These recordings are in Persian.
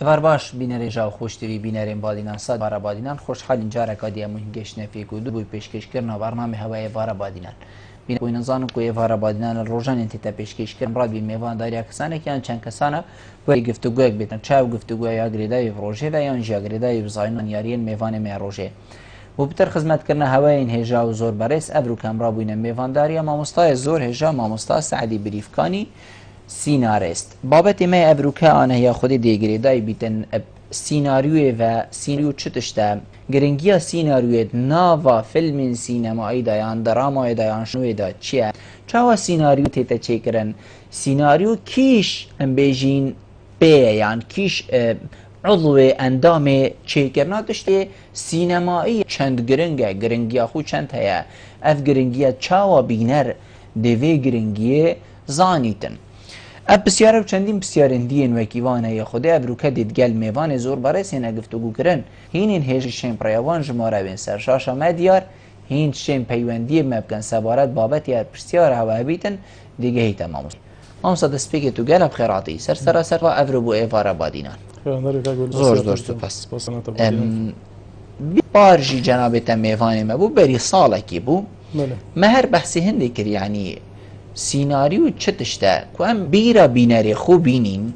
افر باش بینری جاو خوشتری بینرین بادینان صد بارا بادینان خوشحال اینجا رکادی مهم گشت نفیک و دو بوی پیشکش کردن برنامه هوای بارا بادینان بین کوی نزانم کوی بارا بادینان روزان انتیتا پیشکش کردن مراد بین میوان داریا کسانه که چند کسانه ولی گفتگوی بیتن چه گفتگوی یا گریدای روزه و یا انجا گریدای بزاین یارین میوان می روزه و بتر خدمت کردن هوای این هجا و زور برس ابرو کمرا بین میوان داریا ماموستای زور هجا ماموستا سعدی بریفکانی سیناریست بابت ما ابروکه آنه یا خود دیگریدای بیتن سیناریوی و سیناریو چتشته گرنگیا سیناریوی ناوا فیلم سینمایی دایان درامای دایان شنوی دا چیه چاوا سیناریو تیتا چه کرن سیناریو کیش ام بیجین بیه یعنی کیش عضو اندام چه کرنا داشته سینمایی چند گرنگیا خود چند هیا اف گرنگیا چاوا بینر دوی گرنگیه زانیتن اب بسیار چندین بسیارندین و کیوانه یا خود ابروکه دیدگل میوان زور برای سینه گفتگو کرن هین این هیچ شیم پریوان جماره بین سرشاشا مدیار هین شیم پیوندی مبکن سبارت بابت یار بسیار هوا بیتن دیگه هی تمام مامسا دسپیگه تو گل بخیراتی سر و ابرو بو ایوارا بادینان زور تو پس بارجی جنابت میوان ما بو بری ساله کی بو مهر بحثی هنده کر یعنی سیناریو چتشته که ام بیرا بینری خوب بینین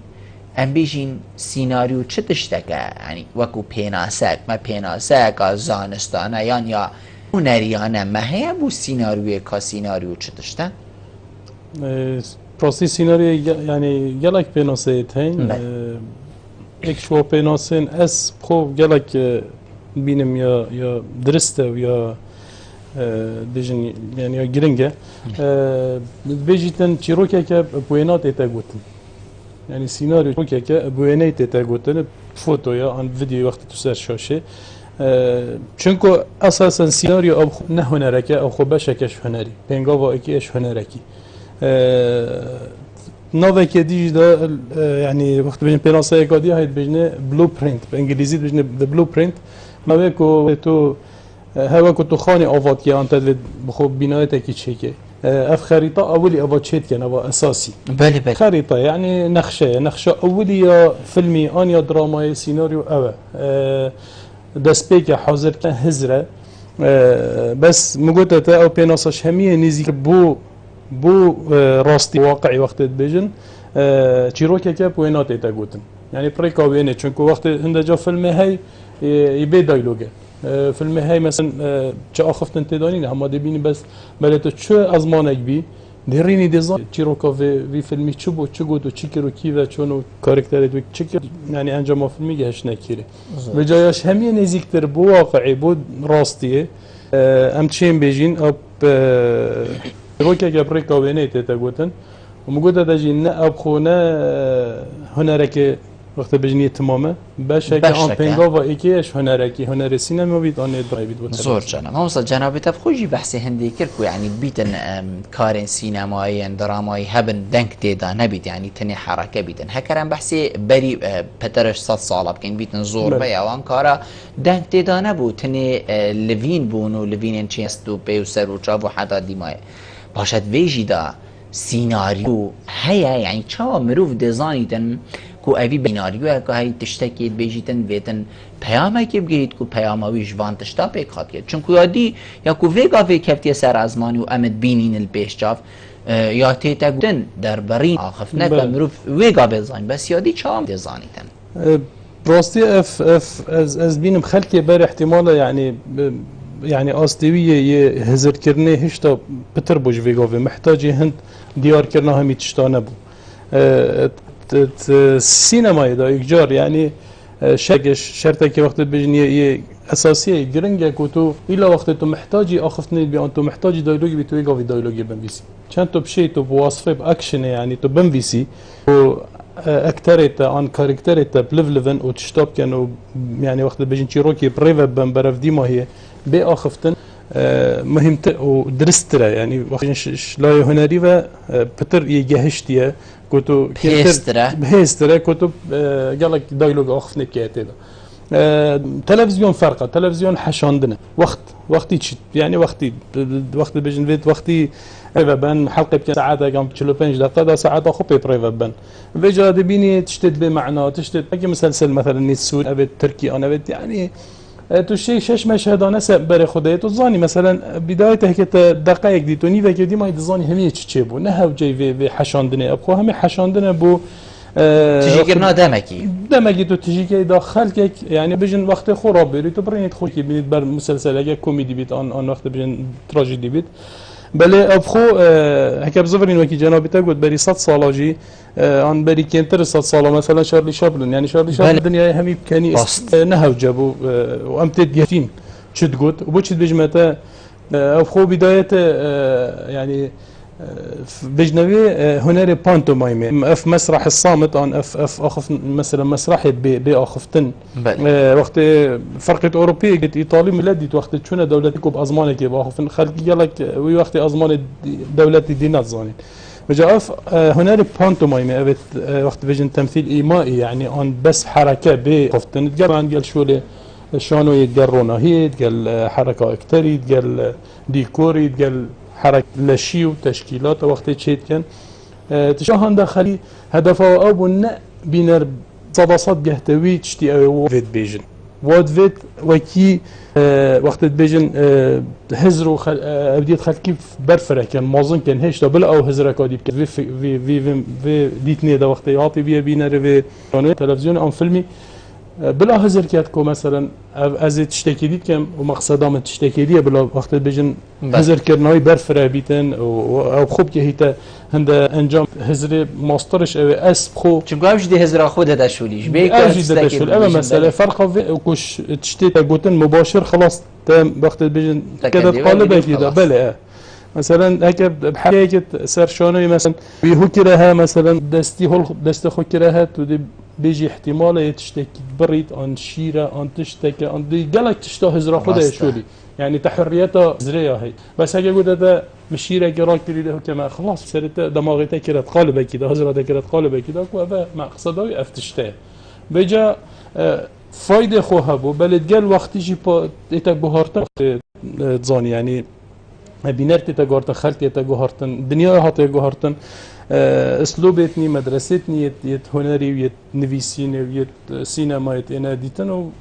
ام بیشین سیناریو چتشته که یعنی وکو پیناسک ما پیناسک از زانستانه یا هنریانه مهیه بو سیناریوی که سیناریو چتشته پراسی سیناریو یعنی گلک پیناسه تین ایک شو پیناسین اس خوب گلک بینم یا درسته یا دیجن یعنی گرینگه بیشتن چیروکه که بوینات اتاگوتن یعنی سیناریو چیروکه که بوینات اتاگوتن فوتو یا آن ویدیو وقتی تو سر شاشه چونکو اساسا سیناریو اب نه هنرکه او خوب بشکش هنری پنگا و اکیش هنرکی نوع که دیج دا یعنی وقتی بین پلاسای کادی هاید بجنه بلوپرینت به انگلیسی بجنه بلوپرینت ما بگو تو هوا كنت خاني أفضل كي أنت بخوب بنايتك كي اف خريطة أولي أفضل شيت كان أفضل أساسي بله خريطة يعني نخشة أولي يا فيلمي أن يا دراما سيناريو أو دسبيك حاضر كان هزرة بس مقولت أو بيناصش همية نزيك بو راستي واقعي وقت بيجن تشيروكا كاب وينات يتقوتن يعني بريكا وينه چونكو وقت هنده جا فيلم هاي يبي دايلوجه فيلم هاي مثلا چه آخفت انتدانين هم دبینی بس بلته چه ازمانک بی درینی دیزاین چیروکا وی فیلمی چه بود چه گفت و چی کرو کی و چونو کاراکتری تو چی یعنی انجام فیلمی گهش نکیره و جایش همه نزدیکتر بو واقعی بود راستیه ام چیم بیجین اب روکا گبریکا وینه تا گفتن و موجوده دجین نه اب خونه هنرک وقت بجنیه تمامه باشه که آن پنگا و ایکیش هنرکی هنر سینما بید آن ادرای بید بود زور جانم هم صد جناب تب خوشی بحث هندی کرد که یعنی بیتن کارن سینمایی درامایی هبن دنک دیدن نبید یعنی تنی حرکه بیتن هکرم بحثی بری پترش 100 سال بکن بیتن زور به آن کارا دنک دیدن نبود تنی لوین بونو لوین چیستو پیوسر و چاو حدا دیمای باشد ویجی دا سیناریو هیا یعنی چاو مروف دیزاینیدن کو اوی بیناریو که هی تشتکید بیجیتن ویتن پیامه که بگیرید کو پیامویش وان تشتا پیک خواهد کرد چون که یادی یا کو ویگا وی کفتی سر ازمانی و امد بینین الپیش جاف یا تیتا گودن در برین آخف نکن مروف ویگا بزاین بس یادی چام دیزانیتن براستی از بینم خلقی بر احتمال يعني آستویه هزر کرنه هشتا بتر بوج ویگا و محتاجی هند دیار کرنه همی تشتا نبو سینمایی دا اکجار یعنی شرطه که وقت بجنیه اساسیه گرنگه که تو ایلا وقت تو محتاجی آخفتنی بیان تو محتاجی دایلوگی بی تو ایگاوی دایلوگی بنویسی چند تو بشی تو بواسفه باکشنه یعنی تو بنویسی و اکتریتا آن کارکتریتا بلفلفن و تشتاب کنو یعنی وقت بجن چیروکی بریو بن برف دیماهیه بی آخفتن مهمت و درستره يعني وقت شلای هنری و پتر یگهشتیه كتو بهستره كتو قالك دايلوج آخف نكيته ده تلفزيون فرقه تلفزيون حشاندنه وقتی چی یعنی وقتی بجن وید وقتی بن حلقه بكم ساعات قام 45 دقيقه ده ساعات اخو بيبريفا بن فيجا دبيني تشتت بمعنى تشتت اجي مسلسل مثلا السوري ابي تركي انا بدي يعني تو شيء شش مشهد انا بري خديت وزاني مثلا بدايته هيك دقائق دي توني فيك دي ما يدزاني همي تشي بو نه جاي في حشاندنه ابخو همي حشاندنه بو تجي كرنا دمكي تو تجي كي داخل كيك يعني بجن وقت خراب بيري تو برينت خوكي بيت بر مسلسل اجا كوميدي بيت ان وقت بجن تراجيدي بيت بله ابخو هكا بزفرين وكي جنابي تقول بري 100 سالا جي ان بري كنتر 100 سالا مثلا شارلي شابلن يعني شارلي شابلن الدنيا همي بكاني نهو جابو وامتد جاتين شد قلت وبو شد بجمته ابخو بدايه يعني بجنبي هنري بانتومايم اف مسرح الصامت ان اف اخف مثلا مسرحي باخفتن وقت فرقه اوروبيه قلت ايطالي ميلادي وقت شنو دولتك بازمانك باخفن خلق قالك وي وقت ازمان دولتي دينات زانين وجا اف هنري بانتومايم وقت بجن تمثيل ايمائي يعني ان بس حركه باخفتن قال قال شو شانو يتقرونا هي قال حركه اكتري قال ديكوري قال حركة لشي وتشكيلات وقت تشيت كان تشاهن داخلي هدفه أو بنا بينر صداصات جهتوي تشتي أو فيت بيجن واد فيت وكي وقت بيجن هزرو أبديت خل كيف برفرة كان مازن كان هيش تبلا أو هزرة كادي في في في في ديتني ده وقت يعطي بيه بينر في تلفزيون أو فيلمي بلا هزر كاتكو مثلا از تشتكي ديت كم ومقصدا من تشتكي دي بلا وقت بيجن هزر كرناي برفرا بيتن او خوب كي هيتا هند انجام هزر ماسترش او اس خو چونكو امش دي هزر خود ده شوليش بيك تشتكي اما مساله فرق وكش تشتي تقوتن مباشر خلاص تم وقت بيجن كده قالب كده بلا مثلا هيك بحكايه سرشانوي مثلا بيهو كراها مثلا دستي خو كراها تودي بيجي احتمال يتشتكي بريت عن شيرة عن تشتكي عن دي قالك تشتاه هزرا خدها شولي يعني تحريتها زرية هي بس هيك قلت هذا مشيرة قراك تريده كما خلاص صارت دماغتها كده تقالب كده هزرا كده تقالب كده وهذا مقصده افتشتاه بيجا فايدة خوها بو بلد قال وقت يجي ايتك بهارتن تزاني يعني بينرتي تجارت خالتي تجارتن دنيا هاتي جهارتن اسلوبتني مدرستني يت هنري ويت نفيسين ويت سينما يت انا ديتن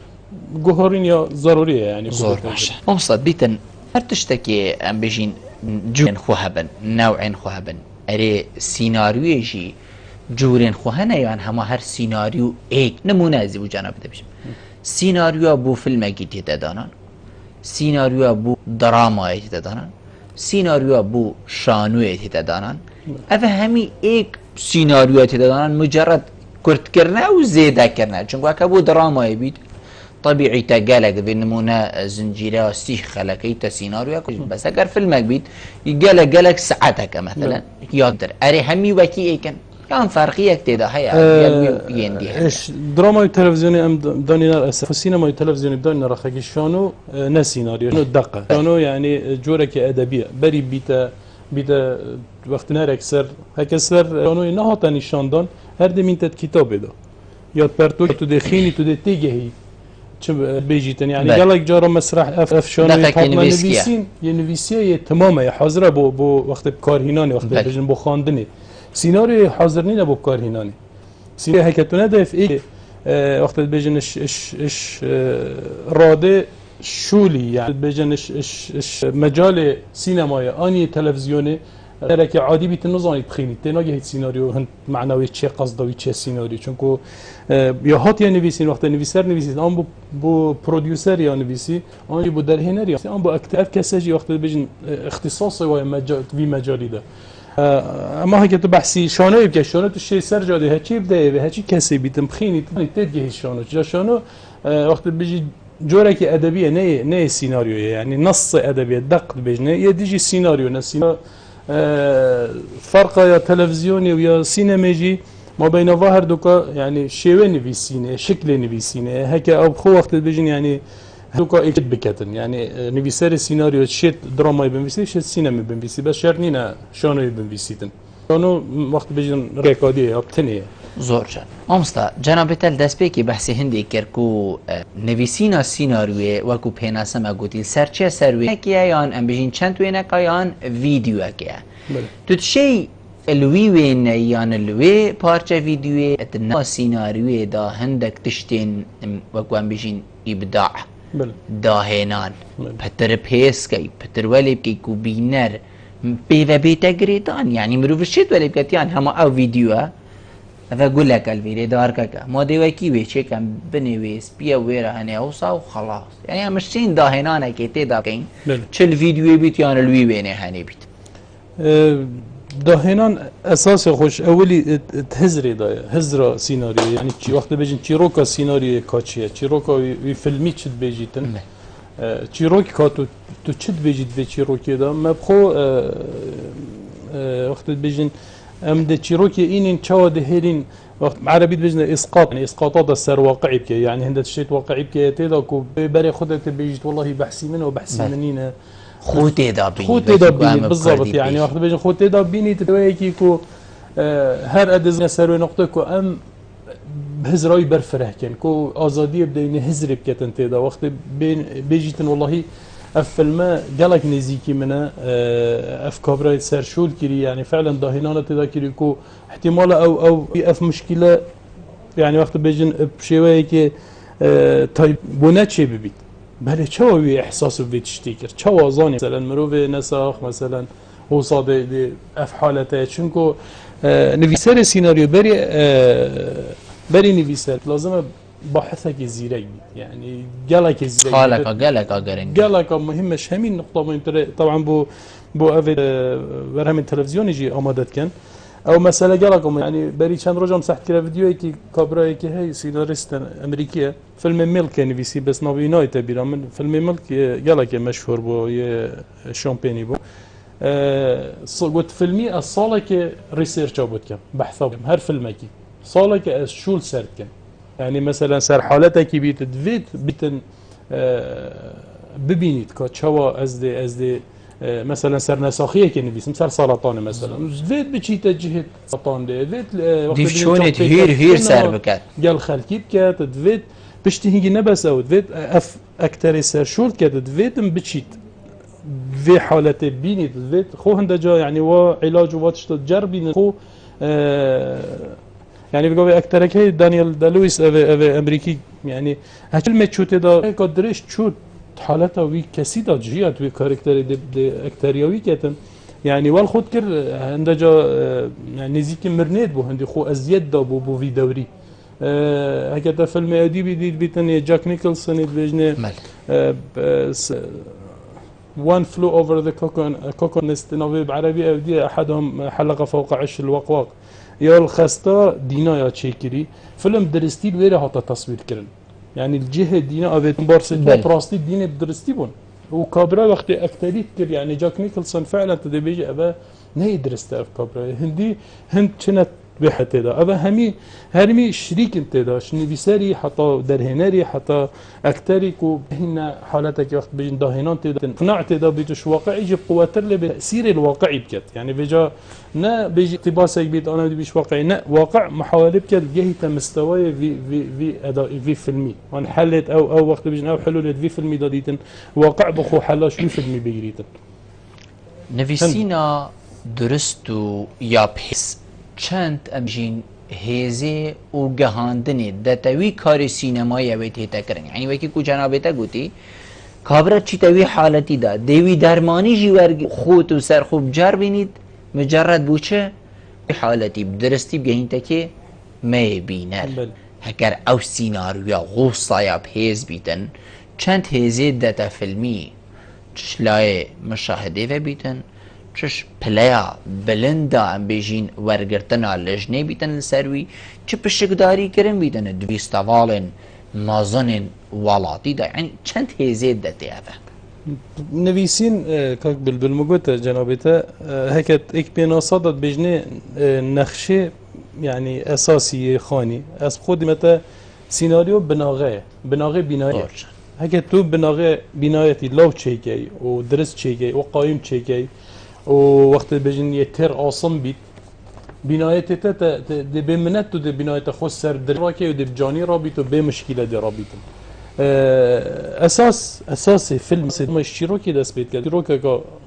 وجهورين يا ضروريه يعني زور باشا مصد بيتن هر تشتكي ام بيجين جورين خوهبن نوعين خوهبن اري سيناريوجي جورين خوهنه يعني هما هر سيناريو ايك نمونه زي جناب دبش سيناريو بو فيلم اكيد تدانان سيناريو بو دراما ايت تدانان سيناريو بو شانو ايت تدانان افهمي ايك سيناريو تدانان مجرد كرت كرنا وزيادة كرنا چونكو اكبو دراما يبيد طبيعي تقالك بنمونا زنجيرة سيخ خلقيتا سيناريو بس اگر فيلمك بيد يقالك ساعتك مثلا يقدر اري همي وكي ايكن كان فرقية كتيدا هيا يندي ايش دراما التلفزيوني ام دانينا اسف السينما التلفزيوني دانينا رخاكي شانو نا سيناريو شانو دقة شانو يعني جورك ادبية بري بيتا وقت نارك سر هكا سر شانو نهاتا نشاندان هر دمين تد كتاب دا ياد برتو تو دخيني تو دي تيجي بيجيتن يعني قالك جارة مسرح اف شانو يتحطنا نفيسين ينفيسيه تماما حاضرة بو وقت بكارهناني وقت بجن بو خاندني سيناريو حاضر نينا بو بكارهناني سيناريو هكتونه ده في ايه وقت بيجن اش راده شولي يعني بيجن اش مجال سينماي اني تلفزيوني درك عادي بيت نظاني تخيني تناجي هيت سيناريو هن معنوي چه قصدوي چه سيناريو چونكو يا هات يا نويسين وقت نويسر نويسين ام بو بروديوسر يا نويسي اني بو درهنر يا ام بو اكتر كسجي وقت بيجن اختصاصي و مجال في مجالي ده اما هيك بحثي شانو يبقى شانو الشيء سرجادي هيك بده هيك كسي بيتم خيني تدجي شانو جا شانو وقت بيجي جورك ادبيه نه سيناريو يعني نص ادبي دق بيجنه يديجي سيناريو نسينا فرق يا تلفزيوني ويا سينماجي ما بين ظاهر دوكا يعني شيوه نفيسينه شكل نفيسينه هيك او خو وقت بيجن يعني دوكا اكيد بكتن يعني نفيسر السيناريو شيت دراما بنفيسي شيت سينما بنفيسي بس شرنينا شانو بنفيسيتن شانو وقت بيجن ريكودي ابتنيه زۆر جان ئامستا جەنابێتەل دەستپێکی بەحسی هەندێک کرد و نویسینە سیناریوێ وەکو پێناسەمە گوتی سەرچێ سەروێکیە یان ئەم بژین چەند وێنەکە یان ڤیدیۆەکەیە تو تشەی الوی وێنە یان الوێ پارچە ڤیدیۆێ ئەتنە سیناریوێدا هەندێک تشتێن وەکو ئەم بژین ئیبداع داهێنان پەتر پێسکەی پتر وەلێ بکەیت و بینەر پێوە بێتە گرێدان یعنی مرۆڤ شێت وەلێ بکەتیان هەمە ئەو ڤیدیۆە ئەvە گولەکە الڤێرێ دارکەکە مۆدێوەکی وێچێکم بنوێست پیە وێرە هەنێ ئەوسا و خەڵاس یعنی ئەمەشتین داهێنانێکی تێدا بکەین چل ڤیدیۆی بیت یان الوی وێنێ هەنێ بیت داهێنان ئەساسی خۆش ئەولی هزرێ دایە هزرا سیناریۆ یعنی چی وەختە بێژین چیرۆکە سیناریۆ کاچیە چیرۆکە وی فیلمی چت بێژیتن چیرۆکی کات تو چت بێژیت بێ چیرۆکێدا مەبخۆ وەختت بێژین ئەم دە چیرۆکی ئینین چاوە دەهێرین عربیت بێژنە ئیسقاط ئیسقاطاتە سەر واقعی بکە یعنی هەندێک شتێت واقعی بکە تێدا و بەرێ خودت بێژیت وەڵڵاهی بەحسی منەوە بەحسی منینە خۆ تێدا بینیت بالضبط يعني وقت بيجي خو تێدا بینیت دوایەکی کو هەر ئەدەزنە سەروێ نقطە کو ئەم هزرایی بەرفرەکەن کو ئازادیە بدەینە هزرێ بکەتن تێدا وەختی بێژیتن وەڵڵاهی ئەف فیلمە گەڵک نزیکی منە ئەف کابرای سەرشول کردی يعني فعلا داهێنانە تێدا کردی کو احتیمالە ئەو ئەف مشکلە يعني وەختی بێژن شێوەیەکی تایب بۆ نەچێ ببیت بله چه وی احساس و ویتشتی کرد چه وازانی مثلا مروف نساخ مثلا وصاد اف حالته چونکو نویسر سیناریو بری نویسر لازمه باحثه که زیره بید يعني گلک زیره گلک مهمش همین نقطه مهمتره طبعا بو اوید برهم تلویزیونی جی آمادت کن او مسئله گلکم يعني بری چند روزم ساعت کرد ویدیویی که کابرایی که هی سیناریست امریکیه فیلم ملک نویسی بس ناوی نایت بیرام من فیلم ملک گلک مشهور بو یه شامپینی بو قلت فيلمي الصالة كي ريسيرش بود كم بحثه هر فيلمك صالة كي شول سرد كم يعني مثلا سر حالتك بيت دفيت بيتن ببينيت كتشوا ازدي مثلا سر نساخيه كي نبيس مثل سرطان مثلا دفيت بتشيت جهه سرطان دفيت ديف شونت هير سر بكات قال خلكي بكات دفيت بشتهي نبس او دفيت اف اكتر سر شول كات دفيت بتشيت في حالة بيني دفيت خو هندجا يعني وعلاج واتش تجربي خو يعني بقول اكتر كي دانيال دالويس افي امريكي يعني هكل ما تشوت دا قدرش تشوت حالته وي كسيدا جيات وي كاركتر دي اكترياوي كتن يعني والخود كر هندجا نزيك مرنيت بو هندي خو ازيد دا بو في دوري هكذا فيلم اديبي دي بيتني جاك نيكلسون بيجني One flew over the cocoa nest نوي بعربي أو دي أحدهم حلقة فوق عش الوقواق يا الخستا دينا يا تشيكري فيلم درستي بيره هذا تصوير كرن يعني الجهة دينا أبيت بارسلونا براستي دينا بدرستي بون وكابرا وقت أكتريت كر يعني جاك نيكلسون فعلا تدي بيجي أبا نهي درست أف كابرا هند كانت بحث دا أبا هرمي شريك انت دا شنبيساري حتى درهناري حتى أكتريك وهنا حالتك وقت بين داهنان تدا قناعت دا بيجوش واقعي يجي بقواتر لي بتأثير الواقعي بكت يعني بيجا نا بيجي اقتباسك بيت أنا بدي بيش واقعي نا واقع محاولة بكت جهة مستوى في أداء في فيلمي وان حلت أو وقت بيجن أو حلول في فيلمي داديتن واقع بخو حلاش في فيلمي بيجريتن نفسينا درستو يا بحس چند امجین هزه و گهاندنی دتوی کاری سینمایی اوی تیتا کرن یعنی وکی کو جنابه تا گوتی کابرا چی توی حالتی دا دیوی درمانی جی ورگ خود و سر خوب جر بینید مجرد بوچه حالتی بدرستی بگهین تا که می بینر هکر او سینارویا غوصا یا بهز بیتن چند هزه دتا فیلمی چش لای مشاهده و بیتن چش پلیا بلندا ام بیجین ورگرتنا لجنه بیتن لسروی چه پشکداری کرن بیتن دویستوالن مازنن والاتی دا یعنی چند هزید دا تیافه نویسین کاک بالمگوت جنابتا هکت ایک بیناسادت بجنه نقشه يعني اساسي خاني از خود متى سيناريو بناغه بنايه هكا تو بناغه بنايتي لو تشيكي ودرس تشيكي وقايم تشيكي ووقت بجن يتر عاصم بيت بنایت تا به منت تو ده بنایت خود سر دراکه و ده جانی رابط و به مشکل ده رابط اساس فیلم سیدمش چی رو که دست بید کرد رو که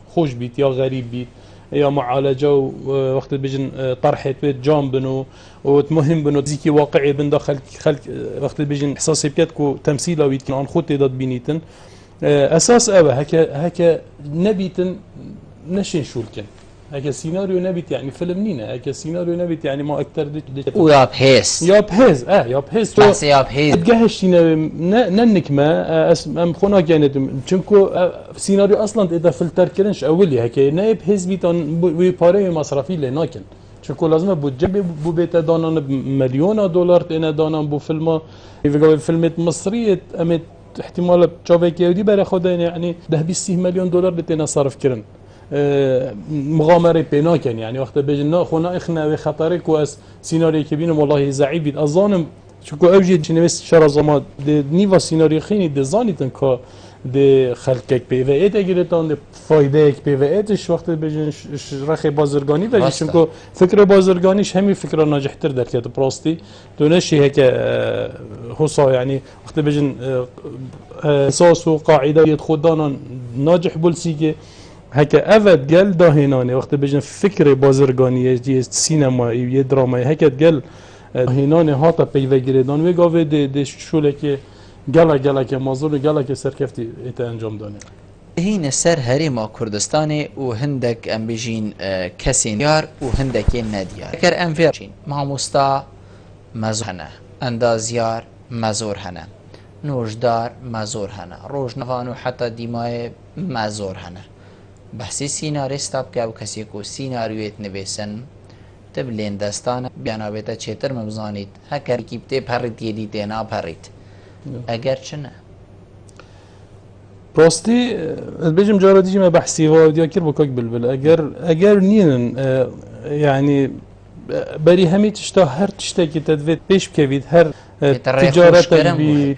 خوش بید یا غریب بید یا معالجه و وقت بيجن طرحت بيت جام بنو ومهم بنو زيكي واقعي بن داخل خلق وقت بيجن احساسي بيتكو تمثيلا ويتكن عن خود داد بينيتن اساس هكا نبيتن نشين شولكن هكا سيناريو نبيت يعني فيلم نينا هكا سيناريو نبيت يعني ما اكثر ويا بهيس يا بهيز بس يا بهيز تجهشتينا ننكمه ام خونا كانت چونكو سيناريو اصلا اذا فلتر كرنش اولي هكا نايب حزبيتان وي باري مصرفي لناكن چونكو لازم بودجه بو بيت دانان مليون دولار تنا دانان بو فيلم فيلمات مصريه امت احتمال تشافيك يودي برا خدا يعني 10 مليون دولار لتنا صرف كرن مغامره بيناكن يعني وقت بيجنا خونا اخنا خطرك واس سيناريو كبير والله زعيب اظن شكو اوجي نويس شرا زما نيفا سيناريو خيني دزانيتن كا د خلقك بي و ايت اگرتان د فایده بي و ايتش وقت بيجن رخي بازرگاني و چونكو فكره بازرگانيش همي فكره ناجحتر در كده براستي دونشي هيك هوصا يعني وقت بيجن اساس وقاعده خدانا ناجح بولسيكي هكا افد قال داهناني وقت بيجن فكره بازرگاني دي سينما يا دراما هكا قال هناني هاتا پیوگیردان و گاوه ده شوله که گلا که مازور و گلا که سرکفتی ایت انجام دانه هین سر هریما کردستان و هندک ام بجین کسین یار و هندک ندیار اگر ام فیرچین ماموستا مزور هنه اندازیار مزور هنه نوشدار مزور هنه روشنوان و حتی دیمای مزور هنه بحثی سیناریستا بکه او کسی کو سیناریویت نویسن تبلين دستان بيانا بيتا چهتر مبزانيت هكر كيبتي پرد يدي تينا پرد اگر چنه راستي بيجم جارة ديجي ما بحسي واديا كير بكاك بلبل اگر نينن يعني بري همي تشتا هر تشتا كي تدفيت بيش بكويد هر تجارتك بي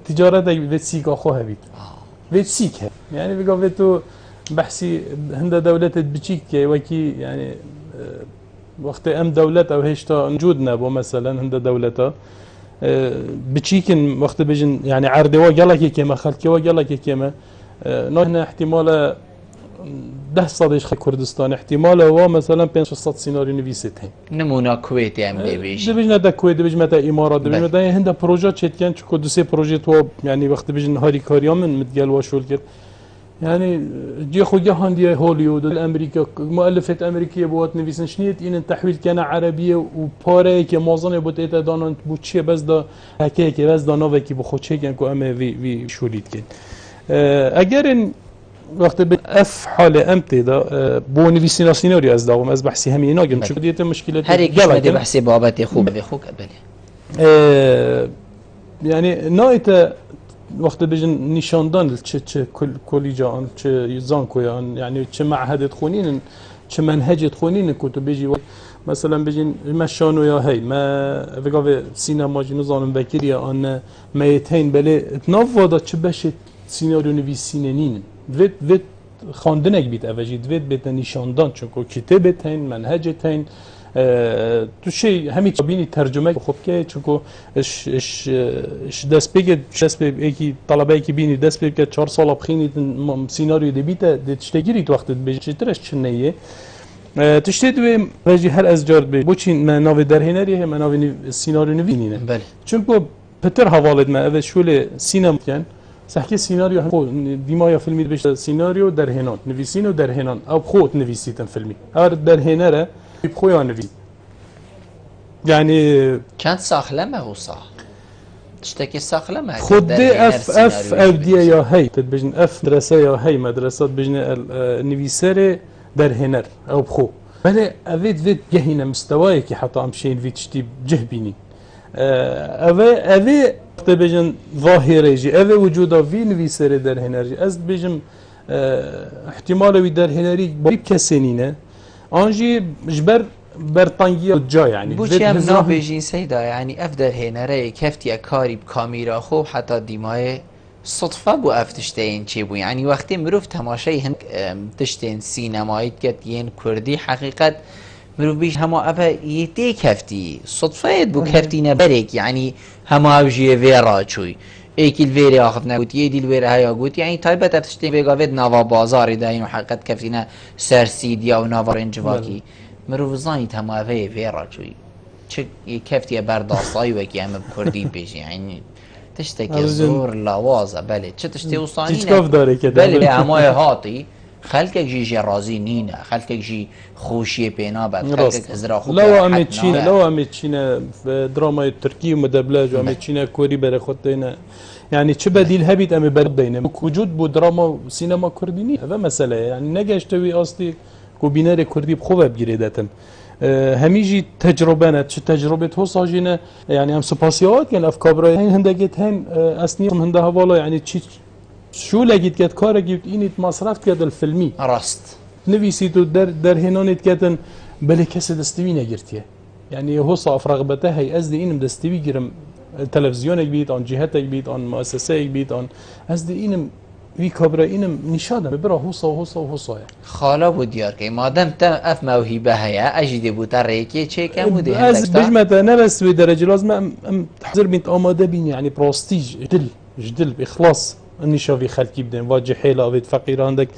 تجارتك بيت سيك اخوها بيت بيت سيك يعني بيقا بيتو بحسي هند دولة بچيك وكي يعني وقت ام دولت او هشتا نجودنا بو مثلا هند دولتا بچيكن وقت بيجن يعني عردوا قالك كيما خلكوا قالك كيما نحن احتمال 10 صديق كردستان احتمال هو مثلا 500 سيناريو نويستين نمونا كويت ام دي بيج بيجنا دا كويت بيجنا دا امارات بيجنا دا هند بروجيت چتكن چكو دو سه بروجيت و يعني وقت بيجن هاري كاريا من متقال واشول كده يعني جي خو جهاندي هوليوود الامريكا مؤلفه امريكيه بوات نويسن شنيت ان تحويل كان عربيه وباره كي موازنه بوت ايتا دانن بو چي بس دا هكيك بس دا نوو كي بو خو چيكن كو ام وي شوليت كن اگر وقت اف حال امتى دا بو نويسنا سيناريو از داوم از بحثي همي ناگم شو ديت مشكله هر قسم بحثي بابت خوب خوك قبل يعني نايت وقت بيجن نشاندان چه كوليجان چه زانكويان يعني چه معهد تخونين چه منهج تخونين كنت بيجي مثلا بيجن مشانو يا هي ما فيغا سينما جنوزان بكريا ان ميتين بله تنوضا چه باش سيناريو نويسينين ويت خواندنك بيت اوجي ويت بيت نشاندان چونكو كتابتين منهجتين تو شيء همي بيني ترجمه خوب که چونكو اش دست بگه کی طلبه کی بيني دست بگه 4 سال بخيني سيناريو دي بيتا تشتغيري وقت بيجترش چنيه تشتدوي واجي هر ازجار بي بوچين ما ناوي درهنري هم ناوي سيناريو نوينينه بله چونكو بتر حوالد ما اول شول سينما كان صحكي سيناريو ديما يا فيلمي بيش سيناريو درهنان نويسين و درهنان او خود نويسيتن فيلمي هر درهنره بخويا نبي يعني كانت ساخلمه هو صح تشتكي ساخلمه خد اف او دي يا هي تبجن اف دراسه يا هي مدرسات بجن النفيسري در هنر او بخو بله افيد جهينا مستواك حتى امشين في تشتي جهبيني افي تبجن ظاهره جي افي وجوده في نفيسري در هنر از بجم احتمال وي در هنري بريب كسنينه انجي جبر برطانية جا يعني بوچی هم نا بيجين سيدا يعني افدر هنره كفتي كاري بكاميرا خوب حتى ديماي صدفه بو افتشتين چي بو يعني وقتی مروف تماشای هن تشتين سينمايت كت ين كردي حقيقت مرو بیش هما أبا يتي كفتي صدفة بو كفتينا بريك يعني هما أوجي فيرا شوي ایکی الویری آخذنا قلت یه دیل ویره هیا قلت يعني تایبت افتشتی بگاوید نوا بازاری داین و حقیقت کفتینا سرسیدیا و نوا رنجواکی مرو زانیت هما اوه ویرا شوي چه كفتي برداصاي وكي ام بكردي بيجي يعني تشتكي زور لوازه بله چه تشتي وصانينا كيف داري كده بله همای هاطي خلقك جي رازي نينا خلقك جي خوشي بينا بعد خلقك ازرا خوب لو امتشينا لو امتشينا في دراما التركي ومدبلاج وامتشينا كوري بري خدينا يعني چه بديل هبيت ام بردينا وجود بو دراما سينما كرديني هذا مساله يعني نجاشتوي اصلي كو بينار كردي بخوبه بگیریدتن همیجی تجربه نه چه تجربه تو ساجینه يعني هم سپاسیات کن افکار هین هندگیت هین اسنیم هنده حوالا يعني چی شو لقيت كات كارا جبت إني مصرف كذا الفيلمي رست نفيسي تو در هنانيت كاتن بله كسر دستوينا جرتيه يعني هو صاف رغبته هي أزدي إنم دستوي جرم تلفزيونك بيت عن جهتك بيت عن مؤسساتك بيت عن أزدي إنم وی کابرا اینم نشاده برا حوصا خالا بود دیار که مادم تم اف موهبه هیا اجدی بود ریکی چه کم بودی از بجمت نه بس به درجه لازم حضر بنت آماده بین يعني براستيج جدل بإخلاص النشافي خلقي بدن واجه حيلة أبيت فقير عندك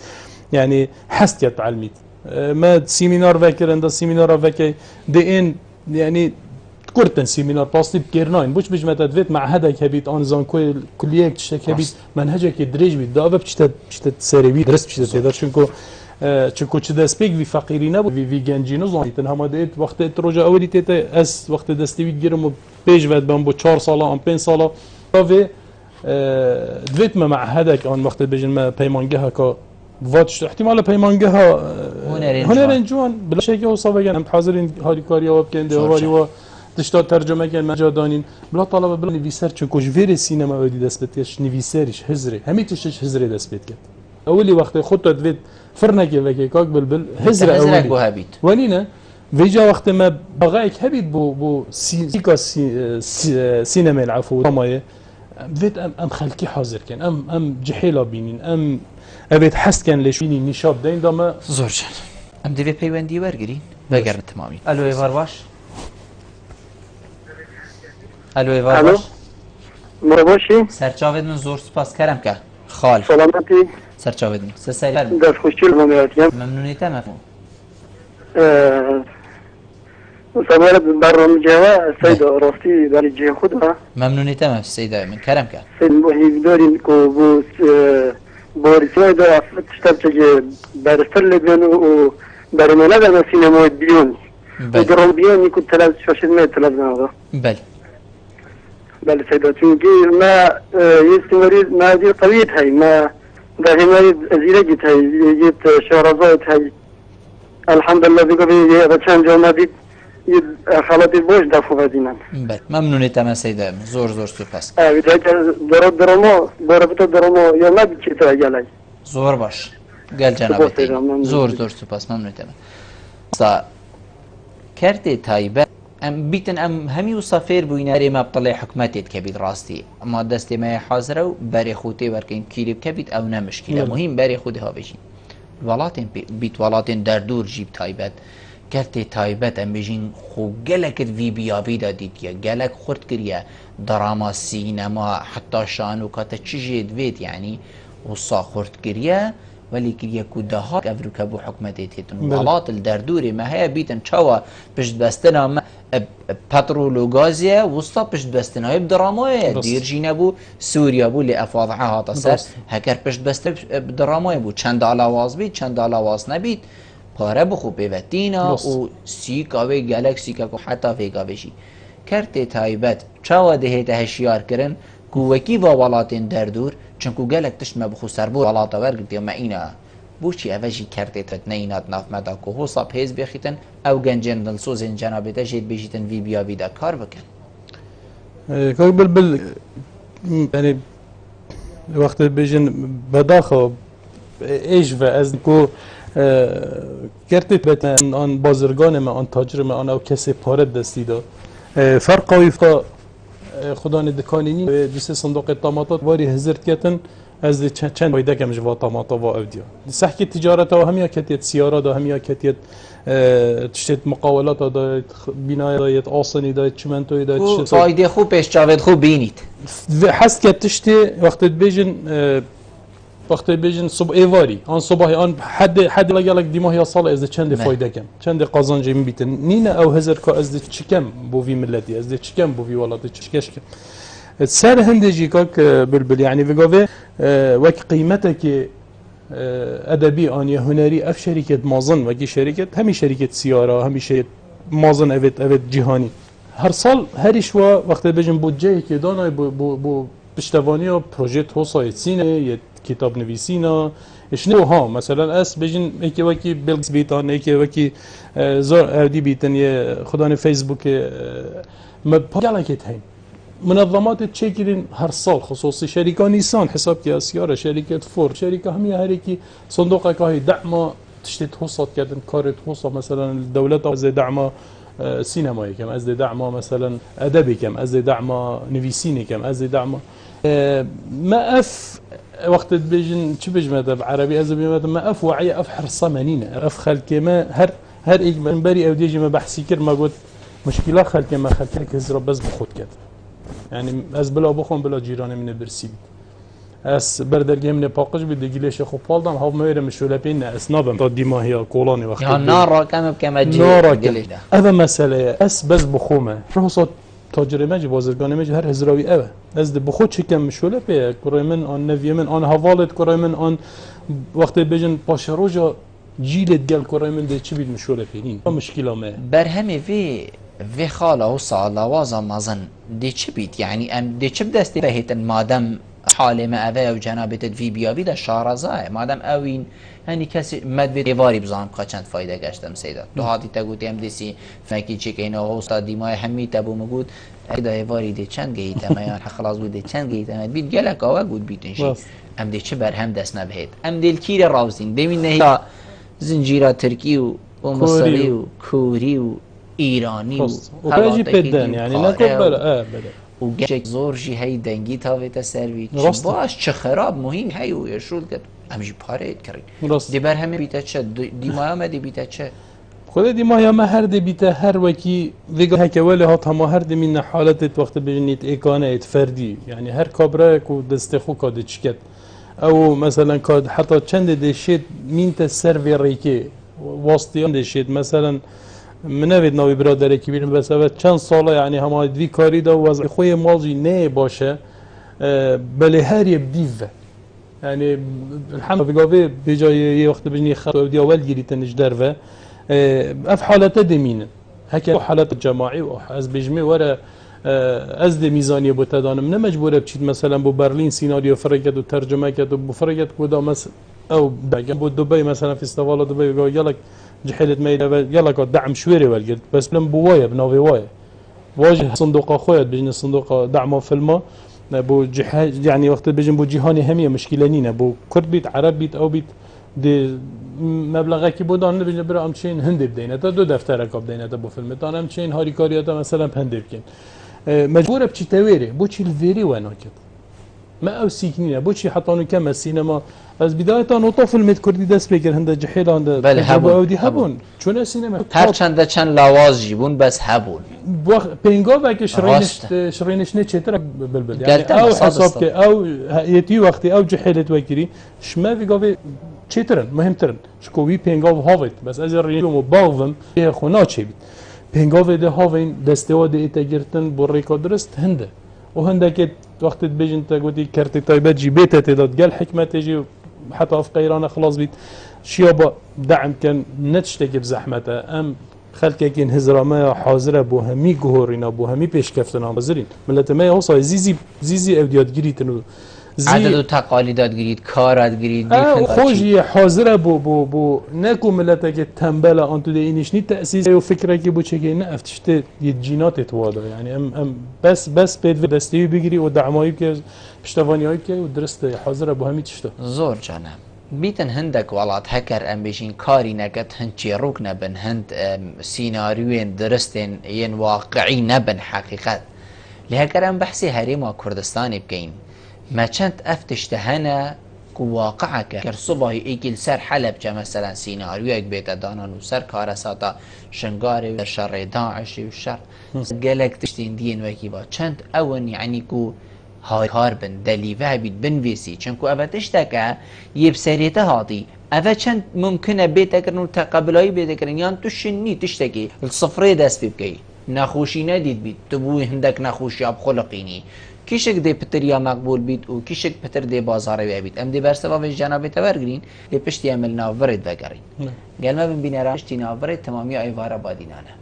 يعني حست يتعلميت ما سيمينار فكر عند سيمينار فكر دين يعني كورتن سيمينار باستيب كيرناين بوش بيج متى تفيت مع هذا كبيت انزان كليه تشتكي بيت منهجك دريج بيت دابا بتشت سري بيت درست بتشت تقدر چونكو چدا سبيك في فقيرينا في جنجينو زانيتن هما ديت وقت تروجا اولي تيتا اس وقت دستي جيرمو بيج ود بامبو 4 سالا ام 5 سالا في دويت مع هذاك اون وقت بيجن ما بيمانجها كا واتش احتمال بيمانجها هنرين جوان بلا شيء هو صابغان هم حاضرين هاري كاريا وبكند هواري و تشتا ترجمه كان مجادانين بلا طلبه بلا نويسر چونكو جفير سينما اودي دسبتيش نويسرش هزري همي تشش هزري دسبت كت اولي وقت خدت دويت فرنكي وكي كاك بلبل هزر اولي ولينا فيجا وقت ما بغايك هبيت بو سيكا سينما العفو طمايه فيت ام خلكي حاضر كان ام جحيلا بينين ام ابيت حس كان ليش بيني نشاب دين دما زورجان ام دي في بيوندي ورغري بقر تمامي الو ايفار باش الو ايفار باش مرباشي سرچاود من زور سپاس کرم که خال سلامتی سرچاود من سسای دست خوشیل ممنونیتیم ممنونیتم افهم سوال برنامه جوا سید راستی برای جه خدا ممنونیتم اف سیدا من کرم که سید مهیب دارین که بو بارسای دو افت شتاب چه برستر لبیان و برنامه در سینمای بیون و درام بیانی که تلویزیون شاشید می تلویزیون آقا بله بله سیدا چونکه ما یه سیماری نادی قویت هایی ما در هماری ازیره گیت هایی یه شهرازات هایی الحمدلله بگوی یه بچان جامعه بید یه خالتی بوش دفو بدینن بله ممنونیتم سیدا زور سپاس دراما برابط دراما یا نبی چی تا گلای زور باش گل جنابتی زور سپاس ممنونیتم سا کرتی تایبه ام بیتن ام همی و صفیر بویناری مبطل حکمتید کبید راستی اما دستی ما حاضره و بری خودی ورکن کلیب کبید او نمشکله مهم بری خودی ها بشین ولاتن بیت ولاتن در دور جیب تایبت کرتی تایبت ام بجین خو گلکت وی بیابی دادید یا گلک خورد کریه دراما سینما حتی شانو کاتا چیجید وید یعنی وصا خورد کریه ولی کریه کده ها افروکا بو حکمتید هیتون ولات در دوری ما هیا بیتن چاوا پشت بستنا ما پترول و گازیه وسطا پشت بستنای بدرامای دیر جینه بو سوریا بو لی افاضعه هاتا سر هکر پشت بسته بدرامای بو چند آلاواز بید چند آلاواز نبید پاره بخو پیوتینا و سیکا وی گلکسیکا که حتی فیکا بشی کرتی تایبت چاوا دهیت هشیار کرن کوکی و ولاتین در دور چونکو گلک تشت ما بخو سر بو ولاتا ورگرد یا ما اینا بوشي أفجي كرتي تتنينات ناف مداكو هو صاب هيز بيخيتن أو جنجن دلسوزن جنابته جيد بيجيتن في بيا بيدا كار بكن كاك بلبل يعني وقت بيجن بداخو ايش فاز كو كرتي بتن آن بازرگان ما آن تاجر ما آن او کسی پارد دستی دا فرق قوی خدا ندکانینی دوست صندوق طاماتات واری هزرد کتن از چند ویده کم جوا تاماتا و اودیا سحکی تجارت و همیا کتیت سیارات و همیا کتیت تشتت مقاولات دایت بنای دایت آسانی دایت چمنتوی دایت فایده خوب پیش جاود خوب بینید حس که تشتی وقتی بیجن صبح ایواری آن صبحی آن حد لگلک دیماه یا سال از چند فایده کم چند قازنجی میبیتن نینه او هزار که از چکم بوی ملتی از چکم بوی ولات چکش کم سر هندجی که بلبل یعنی بگوه وک قیمته که ادبی آنی هنری اف شرکت مازن وکی شرکت همی شرکت سیاره همی شرکت مازن اوید جهانی هر سال هریش وقتی بیجن بودجه که دانای بو پشتوانی و پروژه توسعه سینه یه کتاب نویسینا اشنو ها مثلا اس بیجن یکی وکی بلکس بیتان یکی وکی زور اودی بیتن یه خدای فیسبوک مبالغت هی منظمات تشكلين هر سال خصوصي شركة نيسان حساب كي سيارة شركة فورد شركة هم هريكي صندوق كاهي دعمة تشتي توصل كذا كارت توصل مثلا الدولة زي دعمة سينمائي كم از دعمة مثلا أدبي كم از دعمة نفيسيني كم از دعمة ما أف وقت بيجن شو بيجمع بعربي از ما أف وعي أف حرصة منينة أف خلك ما هر إجمال بري أو ديجي ما بحسي كر ما قلت مشكلة خلك ما خلك هزرا بس بخود كذا يعني از بلا بخون بلا جيراني من برسي اس بردرگه من پاقش بده گیلش خوب پالدم ها میرم شوله پین اس نابم تا دیماهی کولانی وقت یا نارا کم بکم نارا کم اما مسئله اس بس بخومه رخصت تاجر مج بازرگان مج هر هزراوی اوه از بخود چکم شوله پی کرای من آن نوی من آن حوالت کرای من آن وقت بجن پاشروجا جیلت گل کرای من ده چی بید مشوله پینین مشکل ما برهمی في خاله وصالة وازمازن دي چبيت يعني ام دي چب دستي بهيت مادام حالي ما اوه و جنابت في بيابي ده شارزاه مادام اوين يعني كسي مد في ديواري بزانم قاچند فايده گشتم سيدا تو هاتي تگوتي ام ديسي فاكي چيك اينا هوستا ديماي همي تبو مگود ايدا ديواري دي چند گيت ما يعني خلاص بود دي چند گيت ما بيت گلك اوه گود بيتنشي ام دي چ برهم دست نبهيت ام دي الكير راوزين دمين نهي زنجيرة تركي و مصري و كوري و ایرانی و کاجی پدن یعنی نکن بله و گشک زور جی هی دنگی تاویت سروی باش چه خراب مهم هی و یشول کرد همجی پاره کرد دی بر همه بیت چه دیمایا مدی بیت چه خود دیمایا ما هر دی بیت هر وکی ویگا هکوله ها تمام هر دی من حالت وقت ببینید اکانه فردی یعنی هر کابره کو دست خو کاد چکت او مثلا کاد حتی چند دشید مین تسروی که واسطیان دشید مثلا من نوید نوی برادره که بیرم بس اول چند ساله یعنی همه دوی کاری دا و از خوی مالجی نه باشه بله هر یه بدیوه یعنی الحمد بگاوه بجای یه وقت بجنی خط و اول گیریتنش دروه اف حالت دمینه هکه حالت جماعی و از بجمه وره از ده میزانی بو تدانم نمجبوره بچید مثلا بو برلین سیناریو فرقت و ترجمه کرد و بو فرقت کدا مثلا او بگم بو دبی مثلا فستیوال دبی بگو یلک جحلت ميدا يلا قد دعم شويري والقلت بس بلن بوايه بنوي وايه واجه صندوق اخويا بجن صندوق دعمه فيلمه بو يعني وقت بجن بو جهاني هميه مشكله نينا بو كرد بيت عرب بيت او بيت دي مبلغه كي بودان بجن برا امشين هند بدينا تا دو دفتر كاب بدينا تا بو فيلم تا امشين هاري كارياتا مثلا هند بكين مجبوره بشي تويري بو شي الفيري وناكت ما او سيكنينا بو شي حطانو كما السينما از بداية نوطا فيلم كردي دست بگیر هنده جحيل هنده بله هبون چون السينما هر چند لواز جيبون بس هبون بينگا وقت شرينش نه چتر بلبل يعني او حساب که او يتي وقتي او جحيلت وكري شما بيگا چترن مهمترن شكوي بينگا هاوت بس از رينو باوم خنا چي بيت بينگا ده هاوين دستواد ایتگرتن بو ریکادرست هنده و هنده که وقت بيجن تقولي كرت طيبات جيبتها تداد قال حكمة تجي حتى في قيرانه خلاص بيت شيابا دعم كان نتشتكي بزحمته ام خلك كين هزرامه حاضره بو همي جهورينا بو همي پیشکفتنا حاضرين ملت ما وصا زيزي اوديات گريتن عدد و تقالیدات گرید کارات گرید خوشی حاضره بو نکو ملت که تنبله آن تو اینش نی تأسیس و فکره که بو چگه نه افتشته یه جینات تواده یعنی ام بس بید دستی بگیری و دعمایی که پشتوانیایی که و درست حاضره بو همین چشته زور جانم بیتن هندک ولات هکر ام بیشین کاری نکت هند چی روک نبن هند سیناریوین درستین ین واقعی نبن حقیقت لهکر ام بحثی هریما کردستانی بگین ما چند افتش تهنا واقعك كرصبه ايكل سر حلب مثلا سيناريو بيت دانان وسر كارساتا شنغاري وشر داعش وشر قالك تشتين دين وكيبا چند اون يعني كو هاي هاربن دليفه بيت بنفيسي چنكو اوا تشتكا يبسريته هاطي اوا چند ممكنه بيتكرن تقبلاي بيتكرن يان تشني تشتكي الصفري داس بكي نخوشي نديد بيت تبو هندك نخوشي اب خلقيني کیشک دی پتر یا مقبول بید و کیشک پتر دی بازاره بید ام دی برسوا جناب تورگرین دی پشتی عمل ناورد بگرین قال ما بین بین راشتی ناورد تمامی ایوارا بادینانه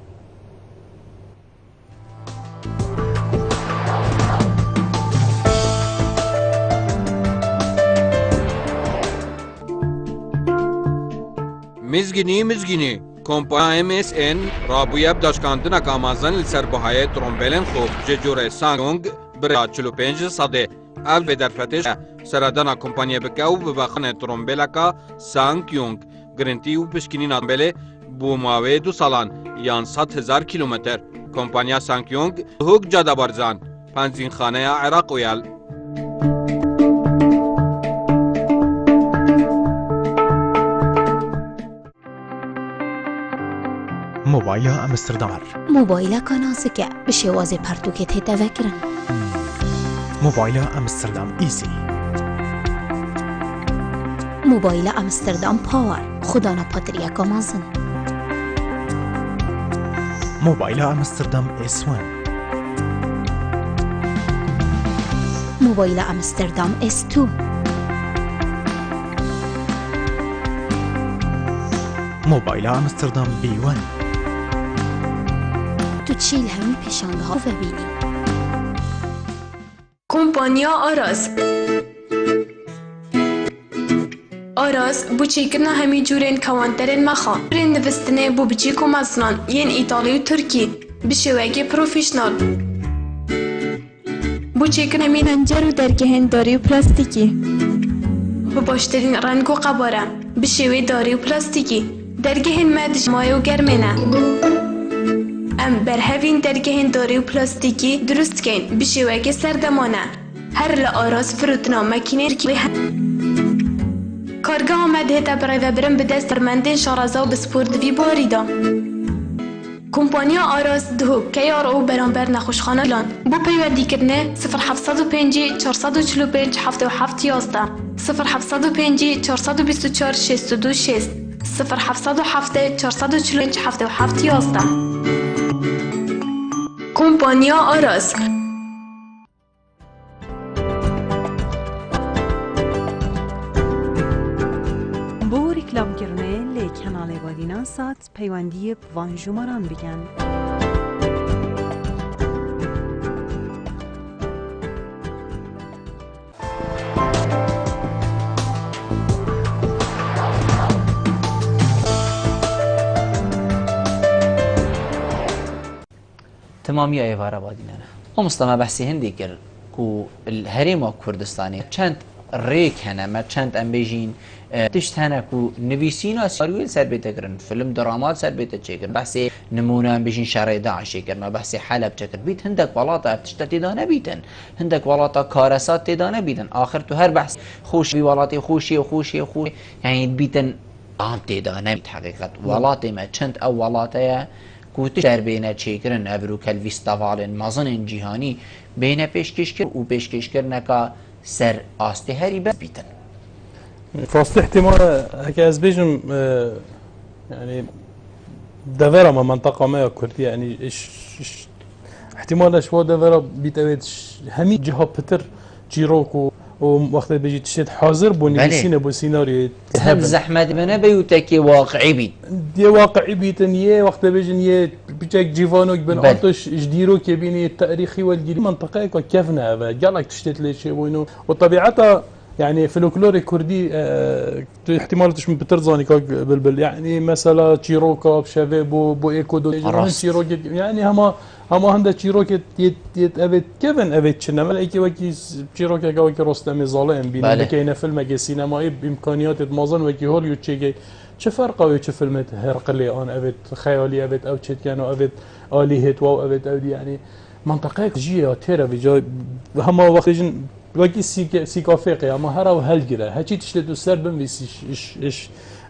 مزگینی کمپانی MSN رابویاب داشکاندن کامازن لسر بهای ترومبلن خوب ججور سانگونگ برای 45 ساده اول به درفتش سردان کمپانی بکاو به بخانه ترومبلکا سانگیونگ گرنتی و پشکینی نامبله بو ماوی 2 سالان یان 100,000 کیلومتر کمپانی سانگیونگ هوگ جاده بارزان پنزین خانه عراق ویال موبایل امستردام موبایل کاناسکه به شواز پرتوکت تفکرن موبایل امستردام ایزی موبایل امستردام پاور خدانا پاتریا کامازن موبایل امستردام S1 موبایل امستردام S2 موبایل امستردام B1 تو تشيل همي پیشانه ها و ببینی کمپانیا آراز بو چیکرنا همی جورین کوانترین مخان جورین نوستنه بو بچیک و مزنان ین ایتالی و ترکی بشوگی پروفیشنال بو چیکرنا همی هنجر و درگهن داری و پلاستیکی بو باشترین رنگ و قباره بشوی داری و پلاستیکی درگهن مدج مای و گرمینه ام برهوین درگهن داری و پلاستیکی درست کن بشوگی سردمانه هر لآراز فروتنا مکینه که کارگاه آمده تا برای و برم به دست درمندین شارزا و بسپورد وی باریدا کمپانیا آراز دهو که یار او برانبر نخوشخانه لان بو پیوندی کرنه 0705 445 77 11 0705 424 62 6 0707 445 77 11 کمپانیا آراز بو رکلام کرنه لی کانال وادینان سات پیوندی وان جمران بگن تمامی ایوارا بادینانه هم مستمع بحثی هندی کرد که الهرم کردستانی چند ریک هنه ما چند ام بیجین تشت هنه که نویسین و سیاریوی سر بیته کرن فیلم درامات سر بیته چه کرن بحثی نمونه ام بیجین شرع داعشی کرن بحثی حلب چه کرن بیت هندک ولاتا تشتا تیدانه بیتن هندک ولاتا کارسات تیدانه بیتن آخر تو هر بحث خوش بی ولاتی خوشی و خوشی و خوشی یعنی بیتن آن تیدانه بیت حقیقت ولاتی ما چند او ولاتا کوتش در بین چیکرن ابرو کلویستاوالن مازن جهانی بین پیشکش کرد و پیشکش کردن که سر آسته هری بیتن فاصل احتمال هكا از بيجم يعني دفرة ما منطقة ما كردية يعني احتمال شو دفرة بيتويت همي جهة بتر جيروكو ووقت بيجي تشتت حاضر بو نفسينا بو سيناريو هم زحمت منه بيوتكي واقعي بيت دي واقعي بيتن يه وقت بيجن يه بيجاك جيفانوك بن عطش جديرو كبيني التاريخي والجري منطقة كيفنا قالك تشتت ليش وينو وطبيعتها يعني فلكلور كردي احتمال تش بترزاني كاك بلبل يعني مثلا تشيروكا بشافي بو ايكودو يعني هما هنده تشيروكا يت ابد كيفن ابد شنا ملائكه وكي تشيروكا كاك رستم ظالم بين بكينا فيلم سينمائي بامكانيات مازن وكي هوليوود شي چه فرقه و چه فيلم هرقلي اون ابد خيالي ابد او چت كانوا ابد اليهت واو ابد يعني منطقه جيه تيرا بجاي هما وقت وکی سیکافیقی اما هر او هل گیره هچی تشته تو سر بنویسیش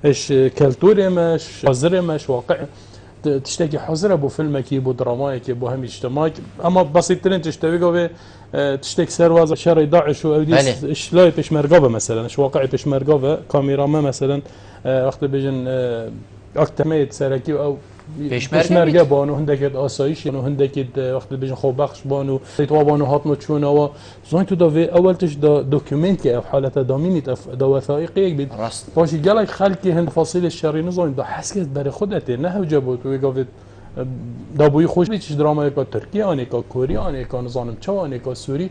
اش کلتوری مش حاضر مش واقع تشتكي حاضره بو فيلمكي بو درامايكي بو هم اجتماعي اما بسيطين تشتوي قوي تشتكي سرواز شر داعش و اوديس اش لاي بيشمرغوبه مثلا اش واقعي بيشمرغوبه كاميرا ما مثلا وقت بيجن اكتميت سركي او بيشمرغه بانو هندك اسايش انه هندك وقت بيجن خو بخش بانو تو بانو هاتنو تشون او زين تو دافي اول تش دوكيومنت كي حاله دامينيت دا وثائقي بيد باش جالك خلكي هند فاصيل الشرين زين دا حسكت بري خودته نه جابوت ويقافت دابوی خوش بیچ درامای که ترکیه آنی که کره آنی که نزانم چه آنی که سوری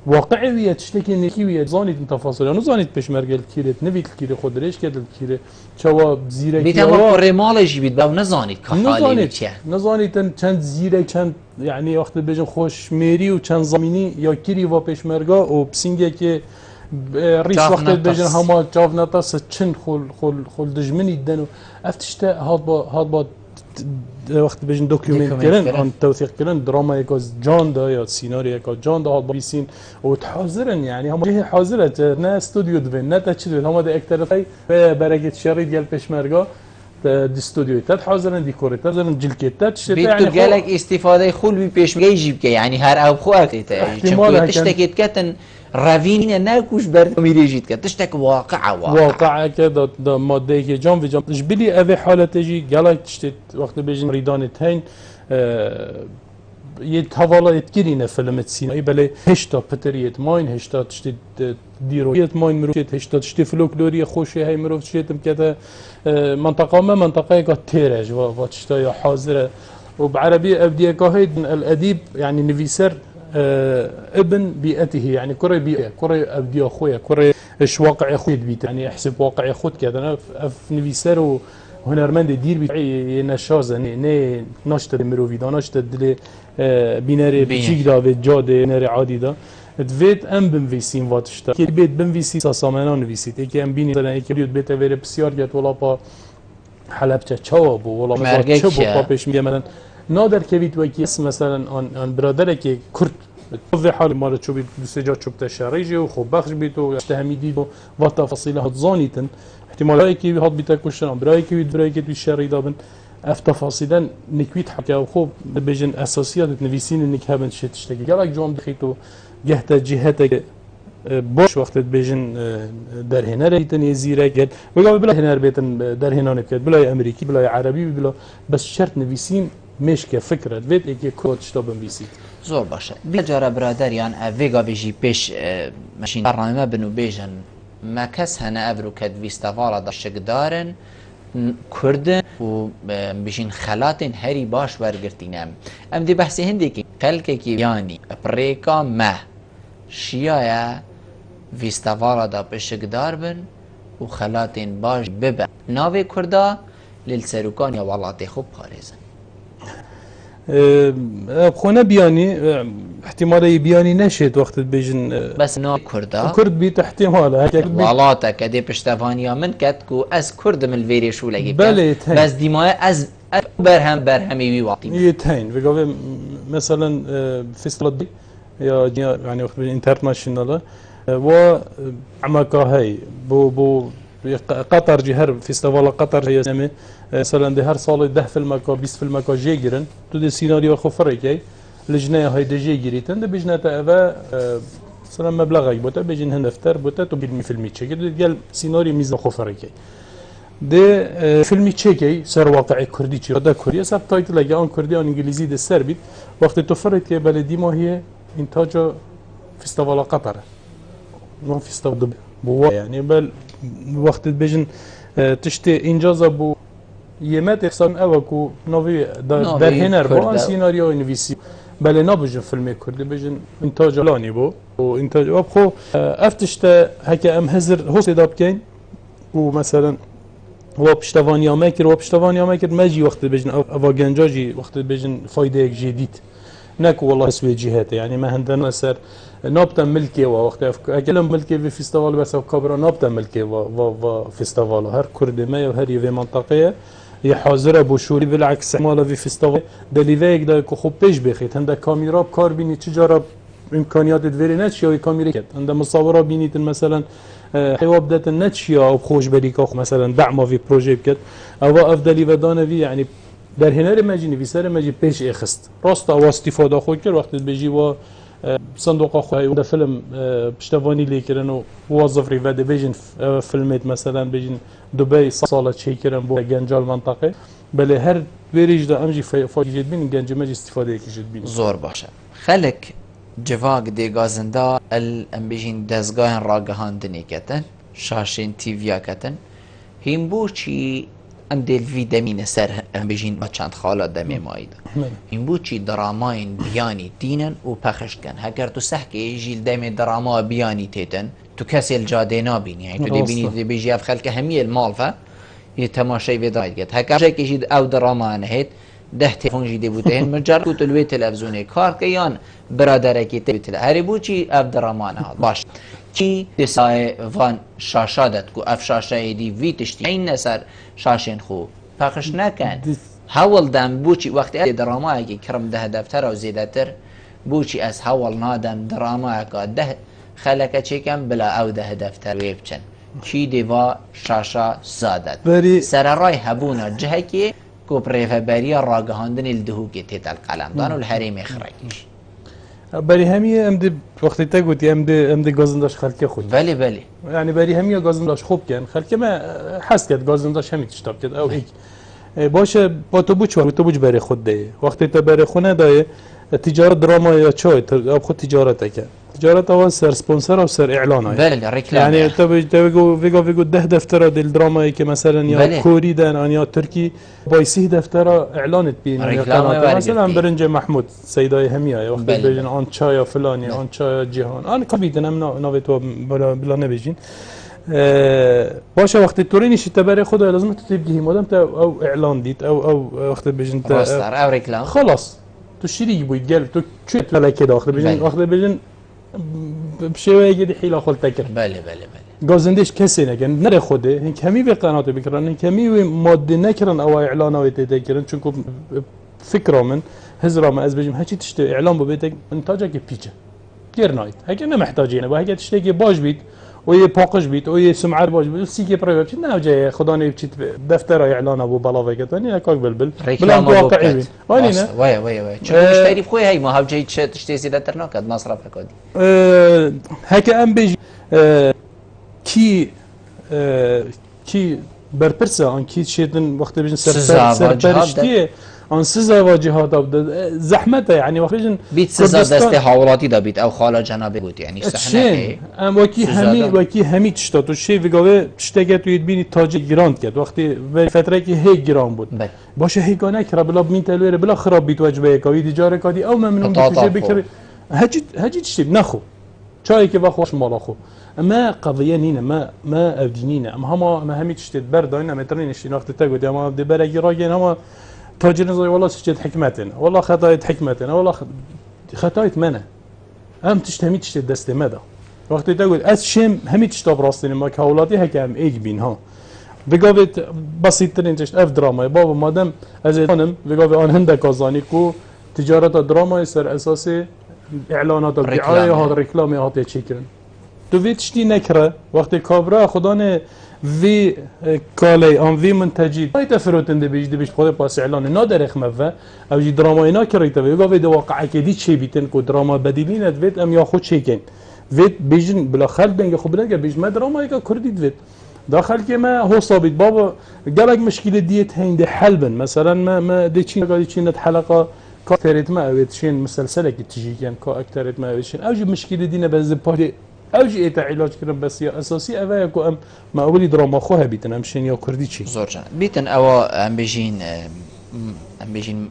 واقعیت شتکی نیکیویت زانید تفاصیل نزانید پشمرگل کیرت نوید کیره خود ریش کدل کیره چوا زیره بیت اما رمالش بید باو نزانید که حالی چیه نزانید چند زیره چند یعنی وقت بجن خوش میری و چند زمینی یا کیری و پشمرگا و پسینگه که ریس وقت بجن هما جاف نتاس چند خل دجمنی دنو افتشته هاد با وقت بجن دوكيومنت كلن عن توثيق كلن دراما يكوز جان دا يا سيناريو يكوز جان دا هاد بيسين وتحاضرن يعني هم جهه حاضره نا استوديو دفن نا تشيل هم دا اكترفي بركه شريط ديال بشمرغا دي استوديو تات حاضرن ديكوريت حاضرن جلكيتات شتا يعني بيت قالك استفاده خل بي بيشمرغا يجيب يعني هر او خو اكتي تشتكيت كتن رافين ناكوش برميريجيت كت تشتك واقعه كده ده ماده که جام و جام جبلي اوه حالت جي قالك تشتت وقت بيجن ريدان تين يتحوالا يتكرين فيلم سينمائي بله هشتا بتريت ماين هشتا تشتت ديرويت ماين مروشت هشتا تشتت فلوكلوري خوشي هاي مروف تشتم كده منطقه ما منطقه كا تيرج و تشتا يا حاضره وبعربي ابديه كاهيد الاديب يعني نفيسر ابن بيئته يعني كره بيئه كره ابدي اخويا كره ايش واقع اخويا بيت يعني احسب واقع اخوت كذا انا في نفيسر وهنرمند دير بي نشاز ني نشت مروفي دانشت دل بيناري بيجيك دا جاده ناري عادي دا دوید ام بنویسیم واتشتا که بیت بنویسی ساسامنا نویسید که ام بینی مثلا که بیت بیت وری بسیار گت ولا با حلبچه چاو بو ولا مثلا چه بو پاپش میگه مثلا نادر کویت وکی اسم مثلا آن برادر که کرد في حال مال شو بسجاد شو بتشاريجي وخو بخش بيتو تهميدي و تفاصيل هاد زانيتن احتمال هاي كي هاد بيتكوشن براي كي بالشاري دابن اف تفاصيلا نكويت حكا وخو بيجن اساسيات نفيسين انك هابن شي تشتكي قالك جون دخيتو جهته جهتك باش وقت بيجن در هنا ريتن يزيره قال وقال بلا هنا بيتن در هنا نكت بلا امريكي بلا عربي بلا بس شرط نفيسين مش كفكره بيت اكي كود شتابن بيسيت زور باشه بجاره برادریان اویگا بیجی پیش ماشین برنامه بنو بیجن ما کس هنه افرو کد ویستوالا داشتگ دارن کردن و بیشین خلاتن هری باش برگرتینم ام دی بحثی هندی که خلقه که یعنی پریکا ما شیعه ویستوالا دا پشتگ دار بن و خلاتن باش ببن ناوی کرده للسروکان یا والات خوب پارزن خونه بیانی احتمالی بیانی نشد وقت بيجن بس نو كرد بيت احتماله والله كدي پشتوانيا من كد كو از كرد من الفيري شو لقي بس ديما از برهمي وي واطي يتين بيقول مثلا فيستيفال يا يعني وقت انترناشونال و عمكا هي بو قطر جهر فيستيفال قطر هي اسمه مثلا ده هر سال 10 فيلم كا 20 فيلم كا جيجرن تو ده سيناريو خفريكي لجنه هاي ده جيجريتن ده بيجنا تا مثلا مبلغ بوتا بيجن هنفتر بوتا تو فيلمي تشيكي ديال سيناريو ميزان خفريكي ده فيلمي تشيكي سر واقعي كردي تشي ده كوريا سب تايتل لقى ان كردي ان انجليزي ده سربيت وقت تفرت بلدي ما هي انتاج فيستيفال قطر ما فيستيفال بو يعني بل وقت بيجن تشتي انجاز ابو يمات احسان اوكو نوفي در هنر با سيناريو نويسي بل نابجن فيلم كردي بيجن انتاج لاني بو وانتاج ابخو افتشت هكا ام هزر هوسي داب كاين ومثلا هو بشتوانيا ماكر ماجي وقت بيجن افا جنجاجي وقت بيجن فايده جديد ناكو والله اسوي جهات يعني ما عندنا اثر نابتا ملكي وقت اكلم ملكي في فيستيفال بس كبرى نابتا ملكي و فيستيفال هر كرد ما وهر في منطقه هي حاضره بوشوري بالعكس مال في فيستيفال دليفيك دا خو بيش بخيت هنده كاميرا بكار بيني تجاره امکانیات دوری نچیا و کامیره کرد عند مصوره بینید مثلا حواب دات نچیا او خوش بریکا مثلا دعم في بروجي بكت او افضلي ودان في يعني در هنر مجنی وی سر مجی پیش اخست راست او استفاده خود کرد وقتی بجی و صندوق خو و فيلم پشتوانی لیکرن و وظف ری و دیویژن فیلمت مثلا بجین دبی صاله چی کردن بو گنجال منطقه بله هر بریج ده امجی فاجید بین گنج مجی استفاده کیجید بین زور باشه خلق جواق دی گازنده ام بجین دزگاه راگهاندنی کتن شاشین تیویا کتن هم بو چی ام دل ویدامین سر ام بجین ما چند خاله دمی مایده این بود چی دراماین بیانی دینن و پخش کن هگر تو سحکی جیل دمی دراما بیانی تیتن تو کسی الجاده نابینی یعنی تو دی بینی دی بیجی اف خلق همی المال فا یه تماشای ویداید گد هگر شکی جید او دراما نهید ده تلفون جیده بوده هن مجرد کو تلوی تلفزیونی کار که یان برادرکی تلوی هری بود چی او دراما نهاد باش چی دسای وان شاشادت کو اف شاشه دی وی تشتی این نسر شاشین خوب پخش نکن هول دم بوچی وقتی دراما که کرم ده دفتر و زیادتر بوچی از هول نادم دراما که ده خلک چیکم بلا او ده دفتر ویبچن چی دیوا شاشا زادت سر رای هبونا جه که کو پریفبری راگهاندن الدهو که تیت القلم دان و الحریم اخراجش بری همی امد وقتی تا گویی امد گازنداش خلک خود بله یعنی بری همی گازنداش خوب کن خلک ما حس کرد گازنداش همی تشتاب کرد او هیچ باشه با تو بوچ برای خود ده وقتی تا برای خونه دای تجارت دراما یا چای اب خود تجارت که تجارت اول سر سپانسر و سر اعلان های بله رکلام یعنی تو بگو 10 دفتر دل درامایی که مثلا یا کوری دن یا ترکی با 30 دفتر اعلانت بین یا قنات مثلا برنج محمود سیدای همیای وقتی بجن آن چای فلانی آن چای جهان آن کبیدن هم ناوی تو بلا نبیجین باشه وقتی توری نیشی تبری خدا لازم تو تبگیهی مادم تا او اعلان دید او وقتی بجن تا راستر او رکلام خلاص تو شریک بوید گل تو چی ملکه داخل بجن وقتی بجن بشوی گدی حیله خل تکر بله گازندش کسی نکن نره خوده هن کمی به قنات بکرن هن کمی ماده نکرن او اعلان او تکرن چون که فکر من هزرا ما از بجم هچی تشت اعلان بو بیت انتاجه که پیچه گیر نایت هکه نمحتاجینه با هکه تشتی که باش بید و یه پاکش بید و یه سمعت باش بید سی که پرایوت چی نه جای خدا نمیچید دفتر اعلان ابو بلاوه کتانی نکاک بلبل بلان واقعی بید وای نه وای چون مشتری خوی هی ما هم جای تشتی زیادتر نکرد مصرف کردی هکه ام بج کی برپرسه آن کی شدن وقتی بجن سرپرشتیه آن سزا واجهات زحمته يعني وقتی بیت سزا دست حوالاتی دا بیت او خاله جنابه بود یعنی صحنه ام وکی همی تشتا تو شی وگاوه تشتگه تو بینی تاج گراند کرد وقتی به فتره که هی گران بود باشه هیگانه کرا بلا بین تلویره بلا خراب بیت وجبه کاوی دیجاره کادی او ممنون بشه بکر هجی تشتی نخو چای که وخوش مالا خو اما قضيه نينا ما اودينينا اما همي تشتت برد انا مترين شي وقت تقعد اما بدي برقي راجل اما تاجر نظري والله سجد حكمتنا والله خطايت حكمتنا والله خطايت منا هم تشتمي تشتت دست مدى وقت تقعد از شم همي تشتاب راستين ما كاولاتي هكام ايج بين ها بقابت بسيط ترين تشت اف دراما بابا مادام از خانم بقابت ان هنده كازاني كو تجارت دراما سر اساس اعلانات الدعايه هذا ريكلامي هات تشيكن تو ویتشتی نکره وقتی کابرا خدا نه وی کالی آن وی منتجی باید فروتنده بیشتر بیش خود پاس اعلان نادرخ مفه او جی درامای نکریته وی گاوی دو واقعی که دی چی بیتن کو دراما بدیلی ندوید ام یا خود چی کن وید بیشن بلا خلق دنگ خوب نگه بیش ما درامایی که کردی دوید داخل که ما هو صابت بابا جالك مشكله ديت هين دي حلبن مثلا ما دي تشين قاعد تشين حلقه كثرت ما اويت شين مسلسله تجي كان كو اكثرت ما اويت شين اوجي مشكله دينا بس باري اوجي ايتا علاج كرم بس يا اساسي اويا كو ام ما اولي دراما خوها بيتن امشين يا كردي شي زور جان بيتن او ام بيجين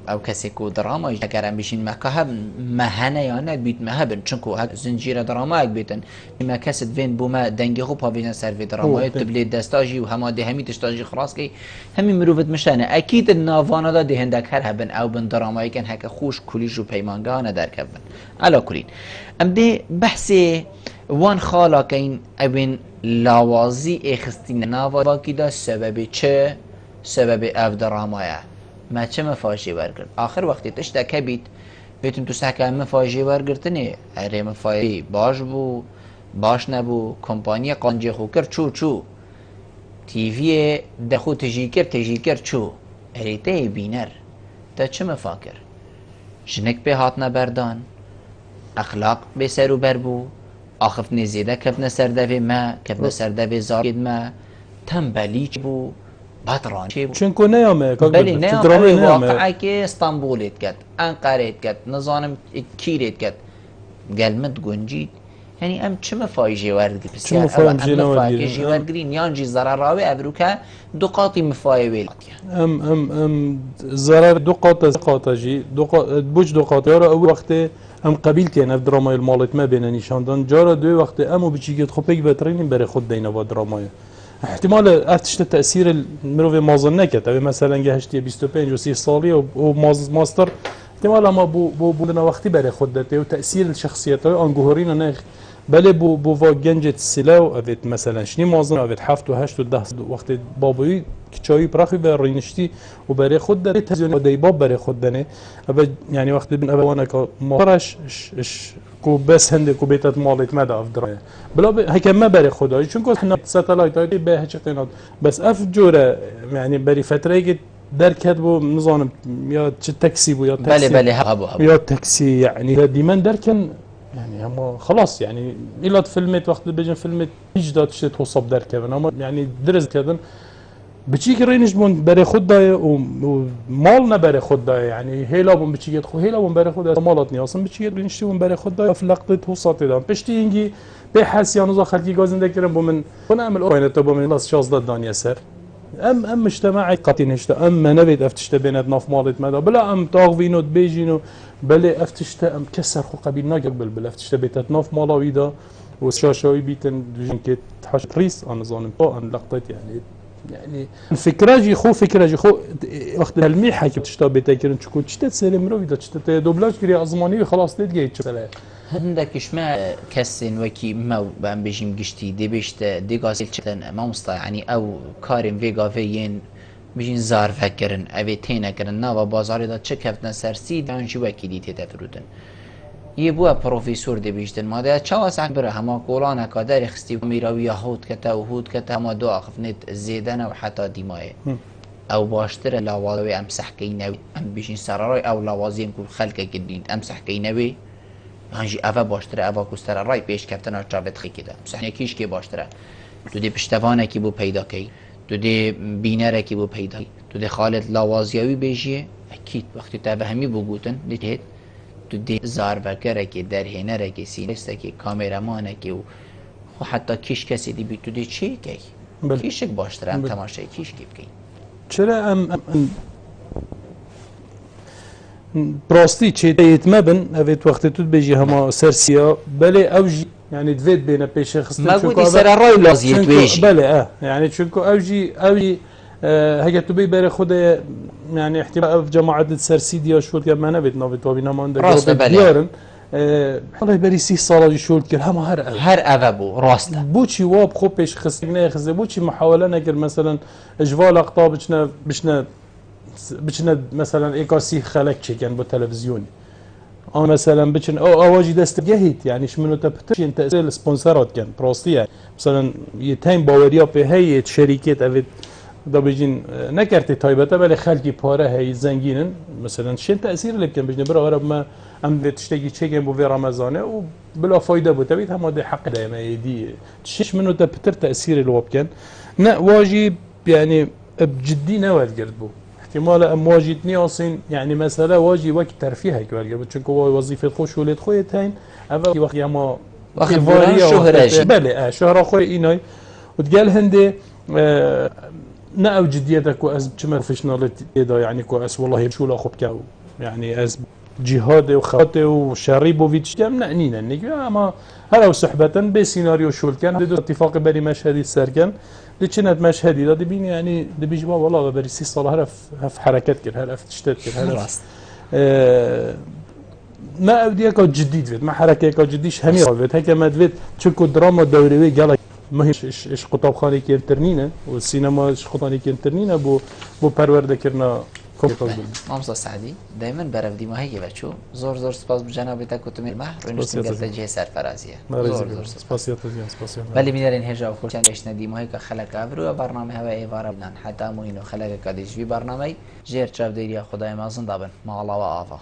او کسی کو دراما اگر ام بيجين مكه مهنه یا نه بیت مهبن چونکو زنجیره دراما اگ بیتن ما کسد وین بوما دنگه خو پاوینا سر وی دراما تبلی دستاجی و هما ده همی تشتاجی خلاص کی همی مروفت مشانه اكيد النافانا دا دهندک هر هبن او بن دراما کن هک خوش کلیج و پیمانگانه در کبن علا کلین ام ده بحث وان خالا کین ابن لاوازی اخستین ناوا کی دا سبب چه سبب اف درامایه ما چه مفاشی برکرد آخر وقتی تشتکه بیت بيتم تسحك أهم فاجي ورقرتني أريم فاجي باش بو باش نبو كومبانيا قانجي خو كر چو تيفي دخو تجي كر چو أريته بينر تا چه مفاكر جنك به هاتنا بردان اخلاق به سر و بر بو آخفتنی زیده کفنه سردوی ما کفنه سردوی زارید ما تنبلی چی بو بدران چی بو چونکو نیامه بلی نیامه واقعی که استانبولیت کد انقریت کد نظانم کیریت کد قلمت گنجید يعني ام چه فايجي وردي بس ام فايجي وردي نيانجي ضرر راوي ابروكا دو قاطي مفايويل ام ضرر دو قاطجي بوج دو قاطي اول وقت ام قبيلتي انا في دراما المالت ما بين نيشاندان جارا دو وقت امو بيجي خوبك بترين بري خد دينا با دراما احتمال ارتشت تاثير المروي مازن نكت او مثلا جهشتي 25 و 30 سالي و ماستر احتمال ما بودنا وقتي بري خدته وتاثير الشخصيته انجوهرين نخ بله بو گنجت سلاو اوید مثلا شنی مازن اوید 7 و 8 و 10 وقت بابوی کچایی پراخی به رینشتی و برای خود داره تزیون دای باب برای خود دنه اب یعنی وقت بین ابوانه که مارش کو بس هند کو بیت مالت مدا افدره بلا هکم ما برای خدای چون که ساتلایت های به هیچ قینات بس اف جوره یعنی برای فتره که درکت بو نظام یا چه تاکسی بو یا تاکسی بله یا تاکسی يعني ديما دركن يعني هم خلاص يعني إلى فيلمات وقت بيجن فيلمات هيج دات شت توصب دركبن هم يعني درز كذا بتشيك رينج بون بري خداي ومالنا بري خداي يعني هيلا بون بتشيك خو هيلا بون بري خداي مالاتني اصلا بتشيك رينج بون بري خداي في لقطه توصات دام بشتي انجي بحس يا نزا خلقي غازن دكرم بومن ونعمل اوينه بومن لاس شاز دانيا سر ام مجتمعي قاتين هشتا ام نبيت افتشتا بينات ناف مالت مدا بلا ام تاغوينو بيجينو بلا افتشتا ام كسر خو قبيل ناقبل بلا افتشتا بيتات ناف مالاويدا وشاشاوي بيتن جنكت حاش ريس انا ظانم با ان لقطت يعني فكراجي خو وقت الميحه كي تشتا بيتاكرن تشكو تشتا سلم رو ويدا تشتا دوبلاج كري ازماني خلاص تدجيت شبله هندكش ما كسن وكي ما بام بيجيم قشتي دي بيشت دي غاسل چتن ما مستا يعني او كارم فيغا فين بيجين زار فكرن اويتينا كرن ناوا بازار دا چه كفتن سرسي دانجي وكيلي تدفرودن يبوا بروفيسور دي بيشتن ما ده چاس بره هما قولانا قدر خستي ميراوي يهود كتا وهود كتا ما دو اخفنت زيدن او حتى ديماي او باشتر لاوازي امسح كينوي ام بيجين سراراي او لوازم كل خلقه جديد امسح كينوي هنجي اوا باشتره اوا کوستر رای پیش کفتن اچابت خی کده صحنه کیش کی باشتره تو دی پشتوانه کی بو پیدا کی تو دی بینره کی بو پیدا تو دی خالد لاوازیوی بیجیه اکید وقتی تا همی بوگوتن دیت تو دی زار وکره کی در هنره کی سینست کی کامرامانه کی و حتی کیش کسی دی بی تو دی چی کی کیشک باشتره ام تماشای کیش کی بکی چرا ام براستي چه يتمبن افيت وقت تو بيجي هما سرسيا بلي اوجي يعني دفيت بين بيش خصني ما قلت سر الراي لازم بيجي بلي يعني چونكو اوجي هيك تو بي بري خود يعني احتمال في جماعه السرسيديا شو كما انا بيت نوبت وبينا ما عندك ديارن والله بري 6 سال شو كل هما هر ابو راسته بوشي واب خو بيش خصني خزي بوشي محاوله نكر مثلا اجوال اقطاب بچنه مثلا ايكاسي خلق چكن بو تلفزيوني او مثلا بچن او اواجي دست جهيت يعني شمنو تبتش انت السبونسرات كان براستي يعني مثلا يتايم باوريا به هي شركات افيد دا بيجين نكرتي تايبته بل خلقي باره هي زنجينن مثلا شين تاثير اللي كان بيجن برا ما ام تشتكي چكن بو في رمضان وبلا فايده بو تبيت هم ده حق دائما يدي تشش منو تبتر تاثير الوب كان نا واجب يعني بجدي نوال قربو احتمال امواجتني اصلا يعني مثلا واجي وقت ترفيه هيك بلقى چونكو وظيفه خوش ولد خويا تاين اول وقت ياما وقت شهره بله شهره خويا ايناي وتقال هندي ناو جديتك واز بروفيشناليتي دا يعني كويس والله شو لا خبكاو يعني از جهاد وخاطه وشريبوفيتش نعنينا نيجي اما هلا صحبه بسيناريو شول كان دو اتفاق بري مشهدي سركن لچنت مشهدي دا دبين يعني دبيج ما والله بري 6 صال هرف حركات كده هرف تشتت كده هرف ما اوديك جديد فيت ما حركه جديش همي فيت هيك ما فيت تشكو دراما دوري قال ما هيش ايش خطاب خاني كينترنينا والسينما ايش خطاني كينترنينا بو پرورده كرنا مامزا سعدی دائما برف دیماهی بچو زور سپاس بجناب تکوتم المهر و نشتم قلت جه سرفرازیه زور سپاس ولی میدارین هجا و خورشان اشنا دیماهی که خلق ابرو برنامه هوا ایوارا بلن حتی موینو خلق کدیش وی برنامه جیر چاو دیریا خدای مازن دابن مالا و آفا